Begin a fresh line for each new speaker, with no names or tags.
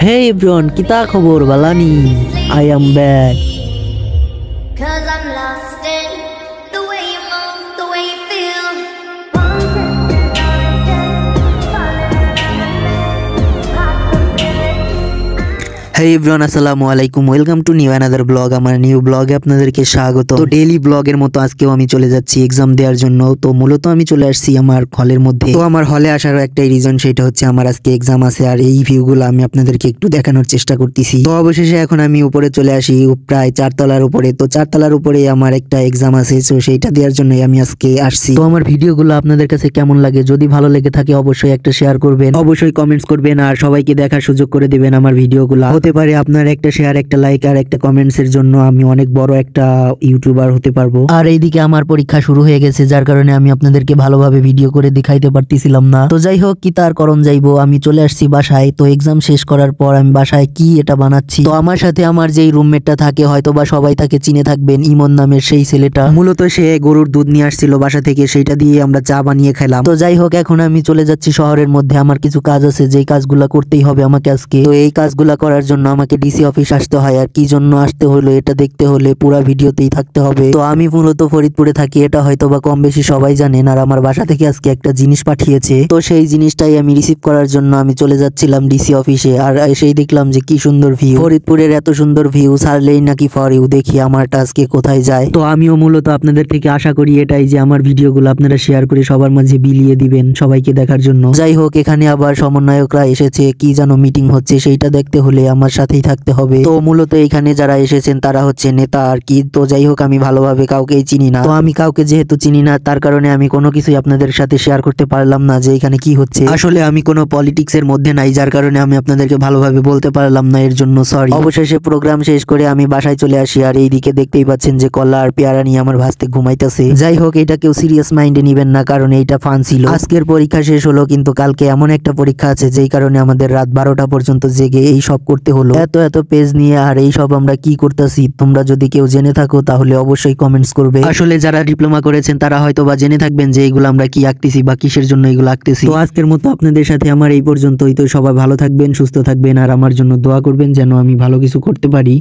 Hey everyone, kita khabar balani. I am back.
Cause I'm lost in the way you move, the way you feel.
Hey everyone, আসসালামু আলাইকুম, welcome to new another blog. আমার new ব্লগে আপনাদেরকে স্বাগত। তো daily ব্লগের মতো আজকেও আমি চলে যাচ্ছি এক্সাম দেওয়ার জন্য। তো মূলত আমি চলে আসছি আমার হলের মধ্যে। তো আমার হলে আসার একটাই রিজন, সেটা হচ্ছে আমার আজকে এক্সাম আছে, আর এই ভিউগুলো আমি আপনাদেরকে একটু দেখানোর চেষ্টা করতেছি। তো অবশেষে এখন আমি উপরে চলে আসি, প্রায় 4 তলার উপরে। তো 4 তলার উপরে আমার একটা এক্সাম আছে, তো সেইটা দেওয়ার জন্যই আমি আজকে আসছি। তো আমার ভিডিওগুলো আপনাদের কাছে কেমন লাগে, যদি ভালো লেগে থাকে অবশ্যই একটা শেয়ার করবেন, অবশ্যই কমেন্টস করবেন, আর সবাইকে দেখার সুযোগ করে দিবেন আমার ভিডিওগুলো। হতে পারে আপনার একটা শেয়ার, একটা লাইক আর একটা কমেন্টস এর জন্য আমি অনেক বড় একটা ইউটিউবার হতে পারবো। আর এইদিকে আমার পরীক্ষা শুরু হয়ে গেছে, যার কারণে আমি আপনাদেরকে ভালোভাবে ভিডিও করে দেখাইতে পারতেছিলাম না। তো যাই হোক, কি তার করণ যাইবো, আমি চলে আসছি বাসায়। তো এক্সাম শেষ করার পর আমি বাসায় কি এটা বানাচ্ছি। তো আমার সাথে আমার যেই রুমমেটটা থাকে, হয়তো বা সবাই তাকে চিনে থাকবেন, ইমন নামের সেই ছেলেটা। মূলত সে গরুর দুধ নিয়ে আসছিল বাসা থেকে, সেইটা দিয়ে আমরা চা বানিয়ে খেলাম। তো যাই হোক, এখন আমি চলে যাচ্ছি শহরের মধ্যে। আমার কিছু কাজ আছে, যেই কাজগুলা করতেই হবে আমাকে আজকে। তো এই কাজগুলা করার জন্য আমাকে ডিসি অফিস আসতে হয়, আর কি জন্য আসতে হলো এটা দেখতে হলে পুরো ভিডিওতেই থাকতে হবে। তো আমি মূলত ফরিদপুরে থাকি, এটা হয়তো বা কম বেশি সবাই জানেন। আর আমার বাসা থেকে আজকে একটা জিনিস পাঠিয়েছে, তো সেই জিনিসটাই আমি রিসিভ করার জন্য আমি চলে যাচ্ছিলাম ডিসি অফিসে। আর সেই দেখলাম যে কি সুন্দর ভিউ, ফরিদপুরের এত সুন্দর ভিউ ছাড়লেই নাকি ফর ইউ। দেখি আমারটা আজকে কোথায় যায়। তো আমিও মূলত আপনাদের থেকে আশা করি এটাই, যে আমার ভিডিওগুলো আপনারা শেয়ার করে সবার মাঝে বিলিয়ে দিবেন সবাইকে দেখার জন্য। যাই হোক, এখানে আবার সমন্বয়করা এসেছে, কি যেন মিটিং হচ্ছে, সেইটা দেখতে হলে আমার সাথেই থাকতে হবে। তো মূলত এখানে যারা এসেছেন তারা হচ্ছে নেতা আর কি। তো যাই হোক, আমি ভালোভাবে কাউকেই চিনি না। তো আমি কাউকে যেহেতু চিনি না, তার কারণে আমি কোনো কিছুই আপনাদের সাথে শেয়ার করতে পারলাম না যে এখানে কি হচ্ছে। আসলে আমি কোনো পলিটিক্স এর মধ্যে নাই, যার কারণে আমি আপনাদেরকে ভালোভাবে বলতে পারলাম না, এর জন্য সরি। অবশেষে প্রোগ্রাম শেষ করে আমি বাসায় চলে আসি, আর এইদিকে দেখতেই পাচ্ছেন যে কলা আর পেয়ারা নিয়ে আমার ভাস্তে ঘুমাইতেছে। যাই হোক, এটা কেউ সিরিয়াস মাইন্ডে নিবেন না, কারণ এইটা ফান ছিল। আজকের পরীক্ষা শেষ হলো, কিন্তু কালকে এমন একটা পরীক্ষা আছে যেই কারণে আমাদের রাত 12টা পর্যন্ত জেগে এই সব করতে হলো। এত এত পেজ নিয়ে আর এই সব আমরা কি করতেছি, তোমরা যদি কেউ জেনে থাকো তাহলে অবশ্যই কমেন্টস করবে। আসলে যারা ডিপ্লোমা করেছেন তারা হয়তো বা জেনে থাকবেন যে এইগুলো আমরা কি আঁকতেছি বা কিসের জন্য এগুলো আঁকতেছি। তো আজকের মতো আপনাদের সাথে আমার এই পর্যন্তই। তো সবাই ভালো থাকবেন, সুস্থ থাকবেন, আর আমার জন্য দোয়া করবেন যেন আমি ভালো কিছু করতে পারি।